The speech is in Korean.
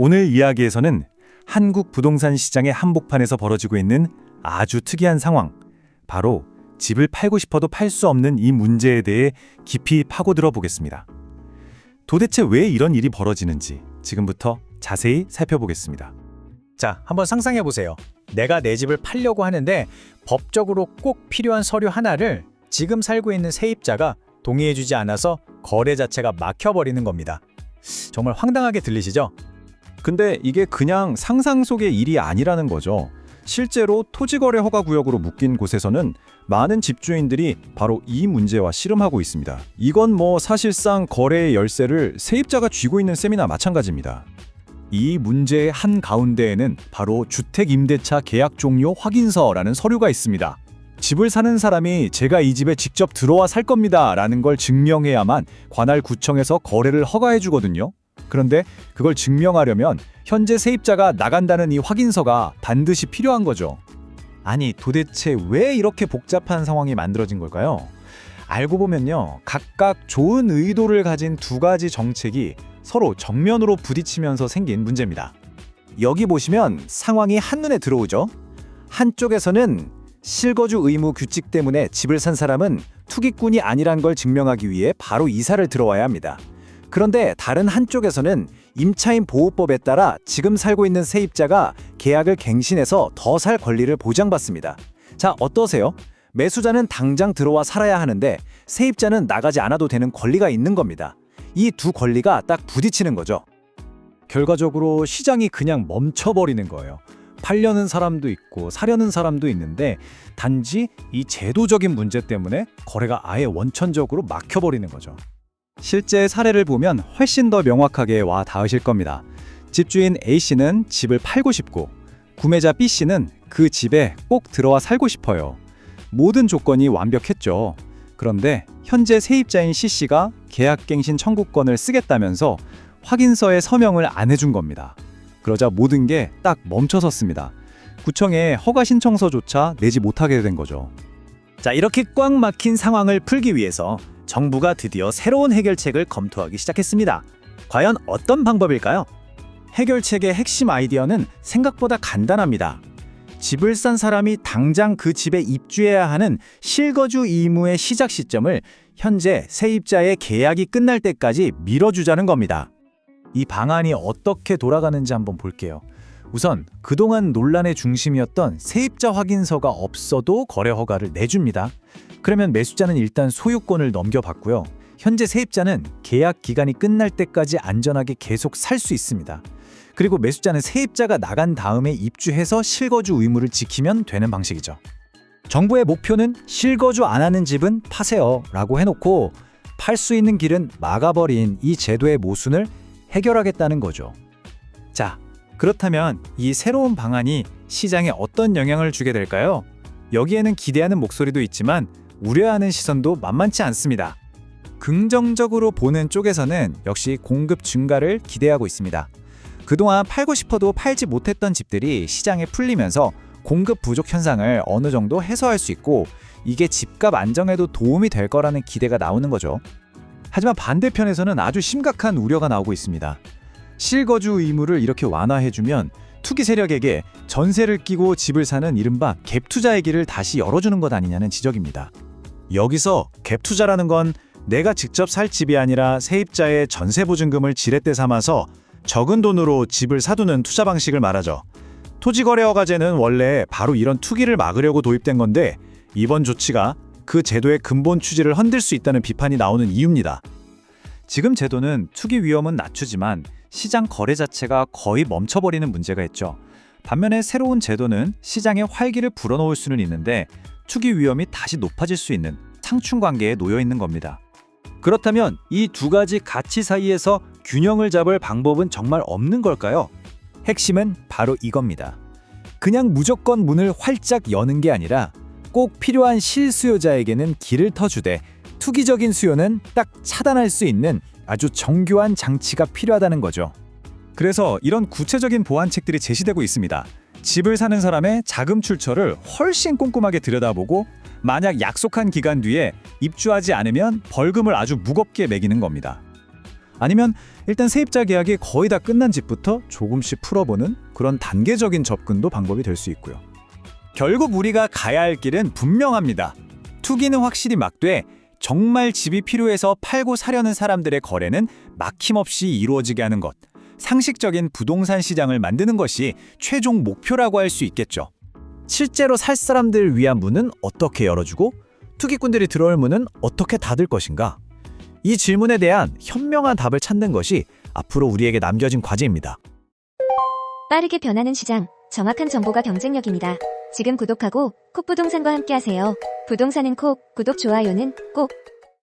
오늘 이야기에서는 한국 부동산 시장의 한복판에서 벌어지고 있는 아주 특이한 상황, 바로 집을 팔고 싶어도 팔 수 없는 이 문제에 대해 깊이 파고들어 보겠습니다. 도대체 왜 이런 일이 벌어지는지 지금부터 자세히 살펴보겠습니다. 자, 한번 상상해 보세요. 내가 내 집을 팔려고 하는데 법적으로 꼭 필요한 서류 하나를 지금 살고 있는 세입자가 동의해주지 않아서 거래 자체가 막혀버리는 겁니다. 정말 황당하게 들리시죠? 근데 이게 그냥 상상 속의 일이 아니라는 거죠. 실제로 토지거래 허가 구역으로 묶인 곳에서는 많은 집주인들이 바로 이 문제와 씨름하고 있습니다. 이건 사실상 거래의 열쇠를 세입자가 쥐고 있는 셈이나 마찬가지입니다. 이 문제의 한가운데에는 바로 주택임대차 계약 종료 확인서라는 서류가 있습니다. 집을 사는 사람이 제가 이 집에 직접 들어와 살 겁니다 라는 걸 증명해야만 관할 구청에서 거래를 허가해 주거든요. 그런데 그걸 증명하려면 현재 세입자가 나간다는 이 확인서가 반드시 필요한 거죠. 아니, 도대체 왜 이렇게 복잡한 상황이 만들어진 걸까요? 알고 보면요, 각각 좋은 의도를 가진 두 가지 정책이 서로 정면으로 부딪히면서 생긴 문제입니다. 여기 보시면 상황이 한눈에 들어오죠. 한쪽에서는 실거주 의무 규칙 때문에 집을 산 사람은 투기꾼이 아니란 걸 증명하기 위해 바로 이사를 들어와야 합니다. 그런데 다른 한쪽에서는 임차인 보호법에 따라 지금 살고 있는 세입자가 계약을 갱신해서 더 살 권리를 보장받습니다. 자, 어떠세요? 매수자는 당장 들어와 살아야 하는데 세입자는 나가지 않아도 되는 권리가 있는 겁니다. 이 두 권리가 딱 부딪히는 거죠. 결과적으로 시장이 그냥 멈춰버리는 거예요. 팔려는 사람도 있고 사려는 사람도 있는데 단지 이 제도적인 문제 때문에 거래가 아예 원천적으로 막혀버리는 거죠. 실제 사례를 보면 훨씬 더 명확하게 와 닿으실 겁니다. 집주인 A씨는 집을 팔고 싶고 구매자 B씨는 그 집에 꼭 들어와 살고 싶어요. 모든 조건이 완벽했죠. 그런데 현재 세입자인 C씨가 계약갱신 청구권을 쓰겠다면서 확인서에 서명을 안 해준 겁니다. 그러자 모든 게 딱 멈춰섰습니다. 구청에 허가 신청서조차 내지 못하게 된 거죠. 자, 이렇게 꽉 막힌 상황을 풀기 위해서 정부가 드디어 새로운 해결책을 검토하기 시작했습니다. 과연 어떤 방법일까요? 해결책의 핵심 아이디어는 생각보다 간단합니다. 집을 산 사람이 당장 그 집에 입주해야 하는 실거주 의무의 시작 시점을 현재 세입자의 계약이 끝날 때까지 미뤄주자는 겁니다. 이 방안이 어떻게 돌아가는지 한번 볼게요. 우선 그동안 논란의 중심이었던 세입자 확인서가 없어도 거래 허가를 내줍니다. 그러면 매수자는 일단 소유권을 넘겨받고요. 현재 세입자는 계약 기간이 끝날 때까지 안전하게 계속 살 수 있습니다. 그리고 매수자는 세입자가 나간 다음에 입주해서 실거주 의무를 지키면 되는 방식이죠. 정부의 목표는 실거주 안 하는 집은 파세요 라고 해놓고 팔 수 있는 길은 막아버린 이 제도의 모순을 해결하겠다는 거죠. 자, 그렇다면 이 새로운 방안이 시장에 어떤 영향을 주게 될까요? 여기에는 기대하는 목소리도 있지만 우려하는 시선도 만만치 않습니다. 긍정적으로 보는 쪽에서는 역시 공급 증가를 기대하고 있습니다. 그동안 팔고 싶어도 팔지 못했던 집들이 시장에 풀리면서 공급 부족 현상을 어느 정도 해소할 수 있고 이게 집값 안정에도 도움이 될 거라는 기대가 나오는 거죠. 하지만 반대편에서는 아주 심각한 우려가 나오고 있습니다. 실거주 의무를 이렇게 완화해주면 투기 세력에게 전세를 끼고 집을 사는 이른바 갭투자의 길을 다시 열어주는 것 아니냐는 지적입니다. 여기서 갭투자라는 건 내가 직접 살 집이 아니라 세입자의 전세보증금을 지렛대 삼아서 적은 돈으로 집을 사두는 투자 방식을 말하죠. 토지거래허가제는 원래 바로 이런 투기를 막으려고 도입된 건데 이번 조치가 그 제도의 근본 취지를 흔들 수 있다는 비판이 나오는 이유입니다. 지금 제도는 투기 위험은 낮추지만 시장 거래 자체가 거의 멈춰버리는 문제가 있죠. 반면에 새로운 제도는 시장의 활기를 불어넣을 수는 있는데 투기 위험이 다시 높아질 수 있는 상충 관계에 놓여 있는 겁니다. 그렇다면 이 두 가지 가치 사이에서 균형을 잡을 방법은 정말 없는 걸까요? 핵심은 바로 이겁니다. 그냥 무조건 문을 활짝 여는 게 아니라 꼭 필요한 실수요자에게는 길을 터주되 투기적인 수요는 딱 차단할 수 있는 아주 정교한 장치가 필요하다는 거죠. 그래서 이런 구체적인 보완책들이 제시되고 있습니다. 집을 사는 사람의 자금 출처를 훨씬 꼼꼼하게 들여다보고 만약 약속한 기간 뒤에 입주하지 않으면 벌금을 아주 무겁게 매기는 겁니다. 아니면 일단 세입자 계약이 거의 다 끝난 집부터 조금씩 풀어보는 그런 단계적인 접근도 방법이 될 수 있고요. 결국 우리가 가야 할 길은 분명합니다. 투기는 확실히 막되 정말 집이 필요해서 팔고 사려는 사람들의 거래는 막힘없이 이루어지게 하는 것. 상식적인 부동산 시장을 만드는 것이 최종 목표라고 할 수 있겠죠. 실제로 살 사람들을 위한 문은 어떻게 열어주고 투기꾼들이 들어올 문은 어떻게 닫을 것인가? 이 질문에 대한 현명한 답을 찾는 것이 앞으로 우리에게 남겨진 과제입니다. 빠르게 변하는 시장, 정확한 정보가 경쟁력입니다. 지금 구독하고 콕부동산과 함께하세요. 부동산은 콕, 구독, 좋아요는 꼭.